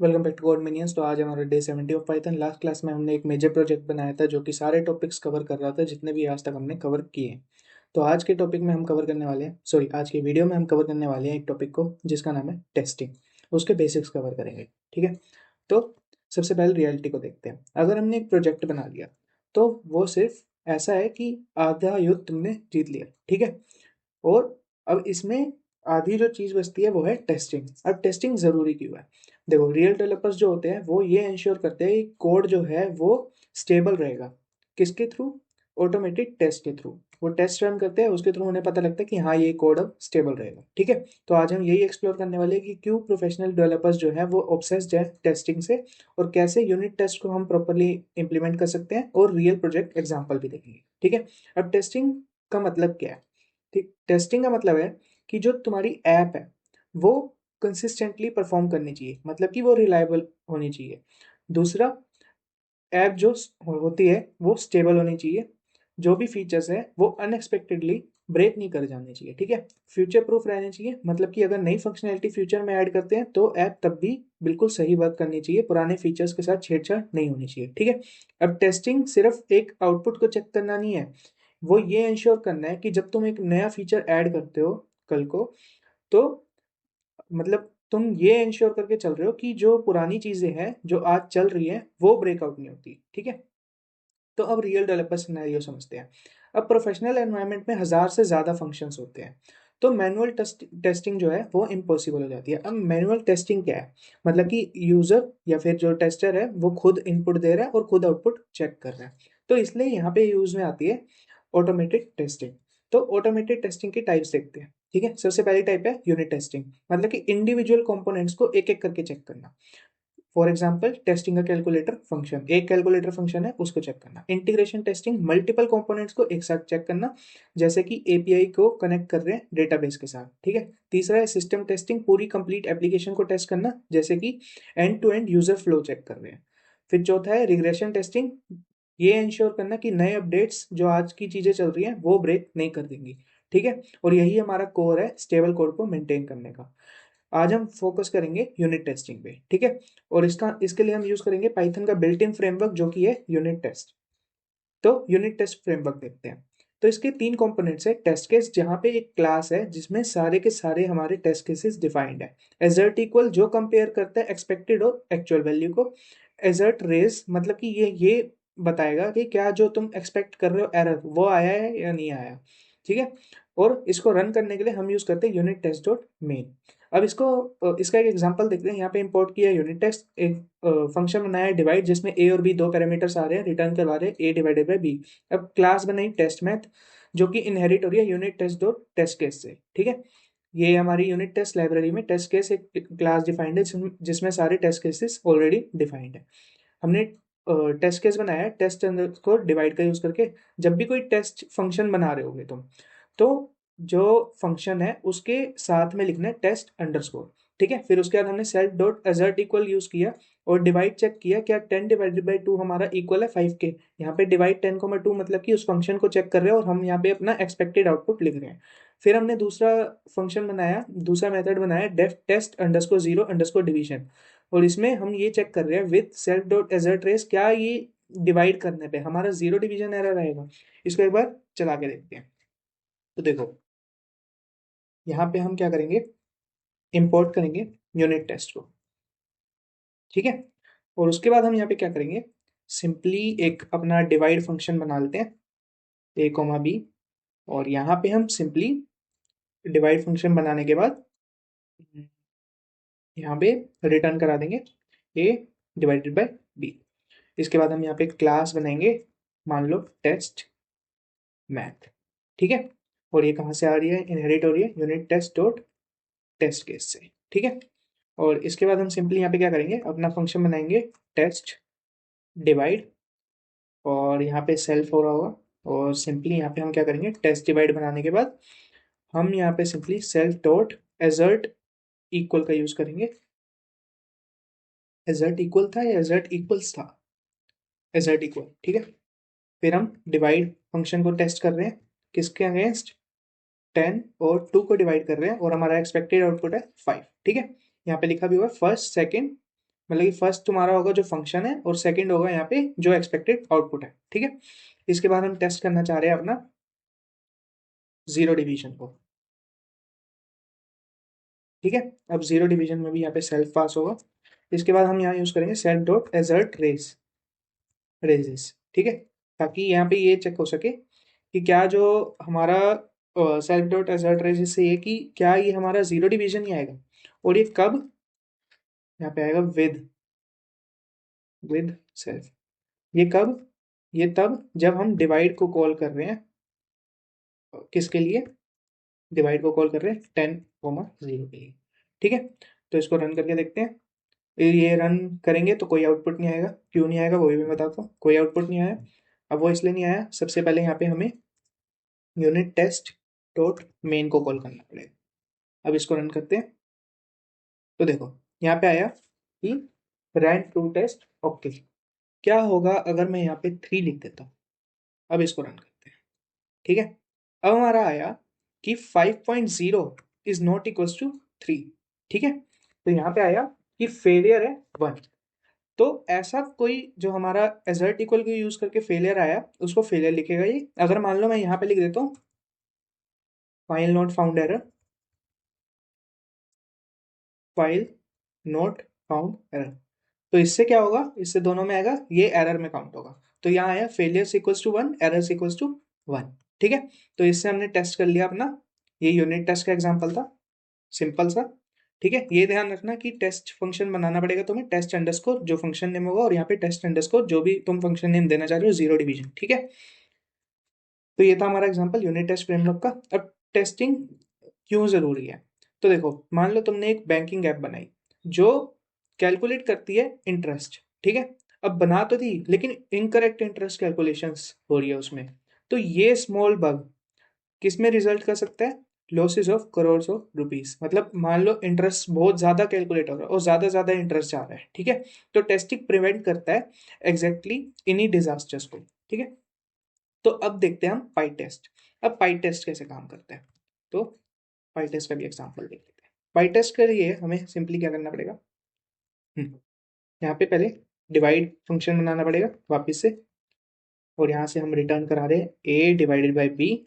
Welcome back to code minions. तो आज हमारा day 70 of Python. Last class में हमने एक मेजर प्रोजेक्ट बनाया था जो कि सारे टॉपिक्स कवर कर रहा था जितने भी आज तक हमने कवर किए हैं। तो आज के टॉपिक में हम कवर करने वाले हैं, सॉरी, आज के वीडियो में हम कवर करने वाले हैं एक टॉपिक को जिसका नाम है टेस्टिंग। उसके बेसिक्स कवर करेंगे, ठीक है। तो सबसे पहले रियलिटी को देखते हैं। अगर हमने एक प्रोजेक्ट बना लिया तो वो सिर्फ ऐसा है कि आधा युद्ध तुमने जीत लिया, ठीक है। और अब इसमें आधी जो चीज़ बचती है वो है टेस्टिंग। अब टेस्टिंग ज़रूरी क्यों है? देखो, रियल डेवलपर्स जो होते हैं वो ये इंश्योर करते हैं कि कोड जो है वो स्टेबल रहेगा। किसके थ्रू? ऑटोमेटेड टेस्ट के थ्रू। वो टेस्ट रन करते हैं, उसके थ्रू उन्हें पता लगता है कि हाँ, ये कोड अब स्टेबल रहेगा, ठीक है। तो आज हम यही एक्सप्लोर करने वाले हैं कि क्यों प्रोफेशनल डेवलपर्स जो है वो ऑब्सेस्ड है टेस्टिंग से, और कैसे यूनिट टेस्ट को हम प्रॉपरली इंप्लीमेंट कर सकते हैं, और रियल प्रोजेक्ट एग्जाम्पल भी देखेंगे, ठीक है। अब टेस्टिंग का मतलब क्या है? ठीक, टेस्टिंग का मतलब है कि जो तुम्हारी ऐप है वो कंसिस्टेंटली परफॉर्म करनी चाहिए, मतलब कि वो रिलायबल होनी चाहिए। दूसरा, ऐप जो होती है वो स्टेबल होनी चाहिए। जो भी फीचर्स है वो अनएक्सपेक्टेडली ब्रेक नहीं कर जाने चाहिए, ठीक है। फ्यूचर प्रूफ रहने चाहिए, मतलब कि अगर नई फंक्शनैलिटी फ्यूचर में ऐड करते हैं तो ऐप तब भी बिल्कुल सही वर्क करनी चाहिए, पुराने फीचर्स के साथ छेड़छाड़ नहीं होनी चाहिए, ठीक है। अब टेस्टिंग सिर्फ एक आउटपुट को चेक करना नहीं है, वो ये इंश्योर करना है कि जब तुम एक नया फीचर ऐड करते हो कल को, तो मतलब तुम ये इंश्योर करके चल रहे हो कि जो पुरानी चीजें हैं जो आज चल रही है वो ब्रेकआउट नहीं होती, ठीक है। तो अब रियल डेवलपर सिनेरियो समझते हैं। अब प्रोफेशनल एनवायरनमेंट में हजार से ज्यादा फंक्शंस होते हैं, तो मैनुअल टेस्टिंग जो है वो इम्पॉसिबल हो जाती है। अब मैनुअल टेस्टिंग क्या है? मतलब कि यूजर या फिर जो टेस्टर है वो खुद इनपुट दे रहा है और खुद आउटपुट चेक कर रहा है। तो इसलिए यहाँ पे यूज में आती है ऑटोमेटेड टेस्टिंग। तो ऑटोमेटेड टेस्टिंग की टाइप्स देखते हैं, ठीक है। सबसे पहली टाइप है यूनिट टेस्टिंग, मतलब कि इंडिविजुअल कंपोनेंट्स को एक एक करके चेक करना। For example, testing a calculator function, एक कैलकुलेटर फंक्शन है उसको चेक करना। इंटीग्रेशन टेस्टिंग, मल्टीपल कंपोनेंट्स को एक साथ चेक करना, जैसे कि एपीआई को कनेक्ट कर रहे हैं डेटाबेस के साथ, ठीक है। तीसरा है सिस्टम टेस्टिंग, पूरी कंप्लीट एप्लीकेशन को टेस्ट करना, जैसे कि end to end user flow check कर रहे हैं। फिर चौथा है रिग्रेशन टेस्टिंग, ये इंश्योर करना कि नए अपडेट्स जो आज की चीजें चल रही हैं वो ब्रेक नहीं कर देंगी, ठीक है। और यही हमारा कोर है स्टेबल कोड को मेंटेन करने का। आज हम फोकस करेंगे यूनिट टेस्टिंग पे, ठीक है। और इसके लिए हम यूज करेंगे पाइथन का बिल्ट इन फ्रेमवर्क जो कि है यूनिट टेस्ट। तो यूनिट टेस्ट फ्रेमवर्क देखते हैं। तो इसके तीन कंपोनेंट्स है। टेस्ट केस, जहां पे एक क्लास है जिसमें सारे के सारे हमारे टेस्ट केसेस डिफाइंड है। एजर्ट इक्वल, जो कंपेयर करता है एक्सपेक्टेड और एक्चुअल वैल्यू को। एजर्ट रेज, मतलब कि ये बताएगा कि क्या जो तुम एक्सपेक्ट कर रहे हो एरर वो आया है या नहीं आया, ठीक है। और इसको रन करने के लिए हम यूज करते हैं यूनिट टेस्ट डॉट मेन। अब इसका एक एग्जांपल देखते हैं। यहाँ पे इंपोर्ट किया यूनिट टेस्ट, एक फंक्शन बनाया है डिवाइड, जिसमें ए और बी दो पैरामीटर्स आ रहे हैं, रिटर्न करवा रहे हैं ए डिवाइडेड बाई बी। अब क्लास बनाई टेस्ट मैथ, जो कि इनहेरिट हो रही है unit test dot test case से, ठीक है। ये हमारी यूनिट टेस्ट लाइब्रेरी में टेस्ट केस एक क्लास डिफाइंड है जिसमें सारे टेस्ट केसेस ऑलरेडी डिफाइंड है। हमने टेस्ट केस बनाया है टेस्ट अंडरस्कोर डिवाइड का यूज करके। जब भी कोई टेस्ट फंक्शन बना रहे होगे तुम, तो जो फंक्शन है उसके साथ में लिखना है टेस्ट अंडरस्कोर, ठीक है। फिर उसके बाद हमने self dot assert equal use किया और डिवाइड चेक किया, क्या 10/2 हमारा इक्वल है 5 के। यहाँ पे डिवाइड 10,2 मतलब कि उस फंक्शन को चेक कर रहे हैं और हम यहाँ पे अपना एक्सपेक्टेड आउटपुट लिख रहे हैं। फिर हमने दूसरा फंक्शन बनाया, दूसरा मेथड बनाया def test underscore zero underscore division, और इसमें हम ये चेक कर रहे हैं with self dot assert raise, क्या ये डिवाइड करने पे हमारा जीरो डिवीजन एरर आएगा। इसको एक बार चला के देखते हैं। तो देखो, यहाँ पे हम क्या करेंगे, इंपोर्ट करेंगे यूनिट टेस्ट को, ठीक है। और उसके बाद हम यहाँ पे क्या करेंगे, सिंपली एक अपना डिवाइड फंक्शन बना लेते हैं, ए कोमा बी। और यहाँ पे हम सिंपली डिवाइड फंक्शन बनाने के बाद यहाँ पे रिटर्न करा देंगे ए डिवाइडेड बाय बी। इसके बाद हम यहाँ पे क्लास बनाएंगे, मान लो टेस्ट मैथ, ठीक है। और ये कहाँ से आ रही है, इनहेरिट हो रही है unit test dot test case से, ठीक है। और इसके बाद हम सिंपली यहाँ पे क्या करेंगे, अपना फंक्शन बनाएंगे टेस्ट डिवाइड, और यहाँ पे सेल्फ हो रहा होगा। और सिंपली यहाँ पे हम क्या करेंगे, टेस्ट डिवाइड बनाने के बाद हम यहाँ पे simply self dot assert equal का यूज करेंगे। एजर्ट इक्वल था या एजर्ट इक्वल्स था? एजर्ट इक्वल, ठीक है। फिर हम डिवाइड फंक्शन को टेस्ट कर रहे हैं, किसके अगेंस्ट? 10 और 2 को डिवाइड कर रहे हैं, और हमारा एक्सपेक्टेड आउटपुट है 5, ठीक है। यहाँ पे लिखा भी हुआ है फर्स्ट सेकंड मतलब कि फर्स्ट तुम्हारा होगा जो फंक्शन है और सेकंड होगा यहाँ पे जो एक्सपेक्टेड आउटपुट है, ठीक है। इसके बाद हम टेस्ट करना चाह रहे हैं अपना जीरो डिवीजन को, ठीक है। अब जीरो डिवीजन में भी यहाँ पे सेल्फ पास होगा। इसके बाद हम यहाँ यूज करेंगे सेल्फ डॉट एजर्ट रेजेस, ठीक है, ताकि यहाँ पे ये चेक हो सके कि क्या जो हमारा सेल्फ डॉट एजर्ट रेजेस से ये कि क्या ये हमारा जीरो डिवीजन ही आएगा, और ये कब यहाँ पे आएगा विद सेल्फ। ये कब, ये तब जब हम डिवाइड को कॉल कर रहे हैं, किसके लिए, डिवाइड को कॉल कर रहे हैं 10, 0 के लिए, ठीक है। तो इसको रन करके देखते हैं। ये रन करेंगे तो कोई आउटपुट नहीं आएगा, क्यों नहीं आएगा वो भी मैं बताता हूँ। कोई आउटपुट नहीं आया, अब वो इसलिए नहीं आया, सबसे पहले यहाँ पे हमें यूनिट टेस्ट डॉट मेन को कॉल करना पड़ेगा। अब इसको रन करते हैं तो देखो यहाँ पे आया कि रैन टू टेस्ट ओके। क्या होगा अगर मैं यहाँ पे 3 लिख देता हूँ। अब इसको रन करते हैं, ठीक है। अब हमारा आया कि 5.0 इज नॉट इक्वल्स टू 3, ठीक है। तो यहाँ पे आया कि फेलियर है 1। तो ऐसा कोई जो हमारा एजर्ट इक्वल को यूज करके फेलियर आया उसको फेलियर लिखेगा ये। अगर मान लो मैं यहाँ पे लिख देता हूँ file not found error, file not found error, तो इससे क्या होगा, इससे दोनों में आएगा, ये एरर में काउंट होगा। तो यहाँ आया failure equals to 1, error equals to 1, ठीक है। तो इससे हमने टेस्ट कर लिया अपना, ये यूनिट टेस्ट का एग्जाम्पल था, सिंपल सा, ठीक है। ये ध्यान रखना कि टेस्ट फंक्शन बनाना पड़ेगा तुम्हें, टेस्ट अंडरस्कोर जो फंक्शन नेम होगा, और यहाँ पे टेस्ट अंडरस्कोर जो भी तुम फंक्शन नेम देना चाह रहे हो, जीरो डिवीजन, ठीक है। तो ये था हमारा एग्जांपल यूनिट टेस्ट फ्रेमवर्क का। अब टेस्टिंग क्यों जरूरी है, तो देखो मान लो तुमने एक बैंकिंग ऐप बनाई जो कैलकुलेट करती है इंटरेस्ट, ठीक है। अब बना तो थी लेकिन इनकरेक्ट इंटरेस्ट कैलकुलेशंस हो रही है उसमें। तो ये स्मॉल बग किस में रिजल्ट कर सकता है, losses of crore of rupees. मतलब मान लो इंटरेस्ट बहुत ज्यादा कैलकुलेट हो रहा है और ज्यादा इंटरेस्ट जा रहा है, ठीक है। तो टेस्टिंग प्रिवेंट करता है एग्जैक्टली इन्हीं डिजास्टर्स को, ठीक है। तो अब देखते हैं हम पाई टेस्ट। अब पाई टेस्ट कैसे काम करता है, तो पाई टेस्ट का भी एग्जांपल देख लेते हैं। पाई टेस्ट के लिए हमें सिंपली क्या करना पड़ेगा, यहाँ पे पहले डिवाइड फंक्शन बनाना पड़ेगा वापस से, और यहाँ से हम रिटर्न करा रहे हैं ए डिवाइडेड बाई बी,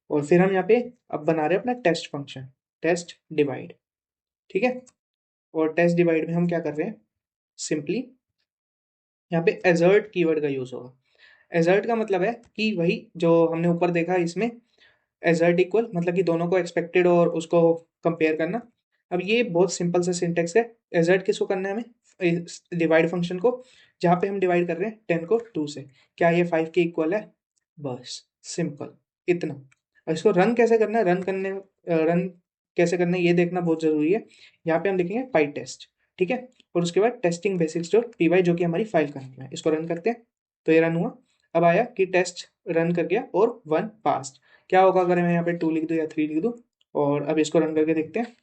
और फिर हम यहाँ पे अब बना रहे हैं अपना टेस्ट फंक्शन, टेस्ट डिवाइड, ठीक है। और टेस्ट डिवाइड में हम क्या कर रहे हैं, सिंपली यहाँ पे एजर्ट कीवर्ड का यूज होगा। एजर्ट का मतलब है कि वही जो हमने ऊपर देखा इसमें, एजर्ट इक्वल मतलब कि दोनों को एक्सपेक्टेड और उसको कंपेयर करना। अब ये बहुत सिंपल सा सिंटेक्स है। एजर्ट किसको करना है हमें, डिवाइड फंक्शन को, जहाँ पे हम डिवाइड कर रहे हैं 10 को 2 से, क्या ये 5 के इक्वल है, बस सिंपल इतना। और इसको रन कैसे करना है, रन कैसे करना है ये देखना बहुत जरूरी है। यहाँ पे हम लिखेंगे पाई टेस्ट, ठीक है, और उसके बाद testing basics dot p y जो कि हमारी फाइल का नाम है। इसको रन करते हैं तो ये रन हुआ। अब आया कि टेस्ट रन कर गया और 1 पास। क्या होगा अगर मैं यहाँ पे 2 लिख दूँ या 3 लिख दूँ, और अब इसको रन करके देखते हैं,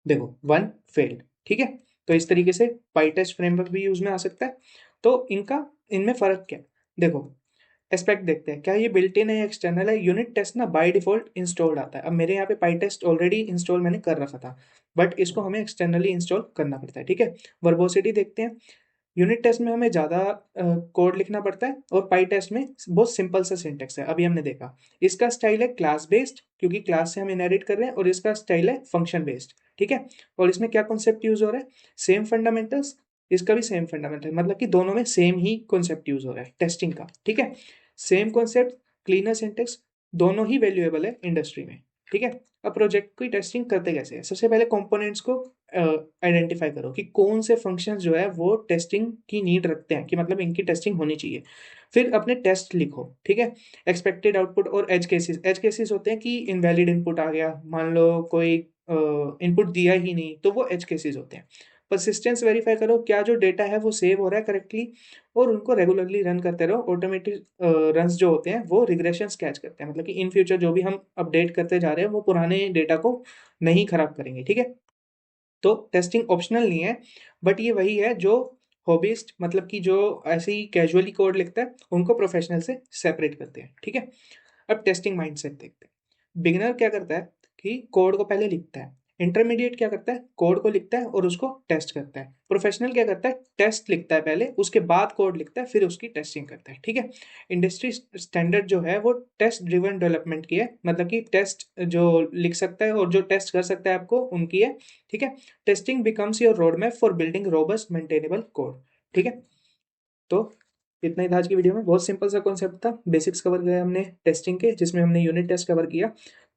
देखो 1 फेल्ड, ठीक है। तो इस तरीके से पाई टेस्ट फ्रेमवर्क भी यूज में आ सकता है। तो इनका, इनमें फर्क क्या है, देखो एस्पेक्ट देखते हैं, क्या ये बिल्ट इन है या एक्सटर्नल है। यूनिट टेस्ट ना बाय डिफॉल्ट इंस्टॉल्ड आता है। अब मेरे यहाँ पे पाई टेस्ट ऑलरेडी इंस्टॉल मैंने कर रखा था, बट इसको हमें एक्सटर्नली इंस्टॉल करना पड़ता है, ठीक है। वर्बोसिटी देखते हैं, यूनिट टेस्ट में हमें ज़्यादा कोड लिखना पड़ता है और पाई टेस्ट में बहुत सिंपल सा सिंटेक्स है, अभी हमने देखा। इसका स्टाइल है क्लास बेस्ड, क्योंकि क्लास से हम इनहेरिट कर रहे हैं, और इसका स्टाइल है फंक्शन बेस्ड, ठीक है। और इसमें क्या कॉन्सेप्ट यूज हो रहा है, सेम फंडामेंटल्स, इसका भी सेम फंडामेंटल, मतलब कि दोनों में सेम ही कॉन्सेप्ट यूज हो रहा है टेस्टिंग का, ठीक है। सेम कॉन्सेप्ट, क्लीनर सिंटेक्स, दोनों ही वैल्यूएबल है इंडस्ट्री में, ठीक है। अब प्रोजेक्ट की टेस्टिंग करते कैसे है, सबसे पहले कंपोनेंट्स को आइडेंटिफाई करो कि कौन से फंक्शंस जो है वो टेस्टिंग की नीड रखते हैं, कि मतलब इनकी टेस्टिंग होनी चाहिए। फिर अपने टेस्ट लिखो, ठीक है। एक्सपेक्टेड आउटपुट और एज केसेस होते हैं कि इनवैलिड इनपुट आ गया, मान लो कोई इनपुट दिया ही नहीं, तो वो एज केसेस होते हैं। परसिस्टेंस वेरीफाई करो क्या जो डेटा है वो सेव हो रहा है करेक्टली, और उनको रेगुलरली रन करते रहो। ऑटोमेटिक रन्स जो होते हैं वो रिग्रेशन कैच करते हैं, मतलब कि इन फ्यूचर जो भी हम अपडेट करते जा रहे हैं वो पुराने डेटा को नहीं खराब करेंगे, ठीक है। तो टेस्टिंग ऑप्शनल नहीं है, बट ये वही है जो हॉबिस्ट, मतलब कि जो ऐसे ही कैजुअली कोड लिखता है उनको प्रोफेशनल से सेपरेट करते हैं, ठीक है। अब टेस्टिंग माइंडसेट देखते हैं। बिगिनर क्या करता है कि कोड को पहले लिखता है, इंटरमीडिएट क्या करता है, कोड को लिखता है और उसको टेस्ट करता है। प्रोफेशनल क्या करता है, टेस्ट लिखता है पहले, उसके बाद कोड लिखता है, फिर उसकी टेस्टिंग करता है। ठीक है। इंडस्ट्री स्टैंडर्ड जो है वो टेस्ट ड्रिवन डेवलपमेंट की है, मतलब कि टेस्ट जो लिख सकता है और जो टेस्ट कर सकता है आपको, उनकी है। ठीक है। Testing becomes your road map for building robust maintainable code. ठीक है। तो इतना ही था आज की वीडियो में। बहुत सिंपल सा कॉन्सेप्ट था, बेसिक्स कवर किया हमने टेस्टिंग के, जिसमें हमने यूनिट टेस्ट कवर किया।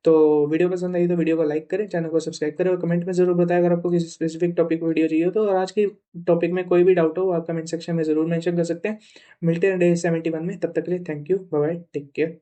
तो वीडियो पसंद आई तो वीडियो को लाइक करें, चैनल को सब्सक्राइब करें और कमेंट में जरूर बताएं अगर आपको किसी स्पेसिफिक टॉपिक पर वीडियो चाहिए हो तो। और आज की टॉपिक में कोई भी डाउट हो आप कमेंट सेक्शन में जरूर मेंशन कर सकते हैं। मिलते हैं डे 71 में, तब तक के लिए thank you, bye bye, take care.